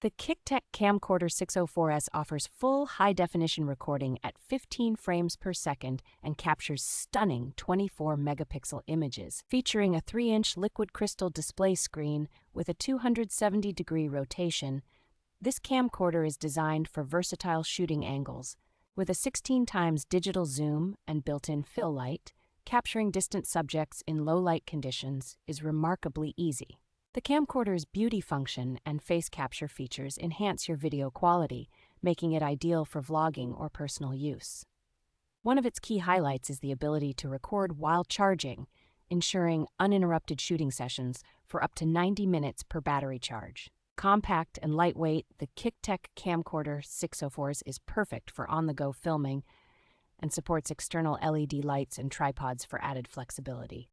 The Kicteck Camcorder 604s offers full high-definition recording at 15 frames per second and captures stunning 24-megapixel images, featuring a 3-inch liquid crystal display screen with a 270-degree rotation. This camcorder is designed for versatile shooting angles. With a 16 times digital zoom and built-in fill light, capturing distant subjects in low-light conditions is remarkably easy. The camcorder's beauty function and face capture features enhance your video quality, making it ideal for vlogging or personal use. One of its key highlights is the ability to record while charging, ensuring uninterrupted shooting sessions for up to 90 minutes per battery charge. Compact and lightweight, the Kicteck Camcorder 604s is perfect for on-the-go filming and supports external LED lights and tripods for added flexibility.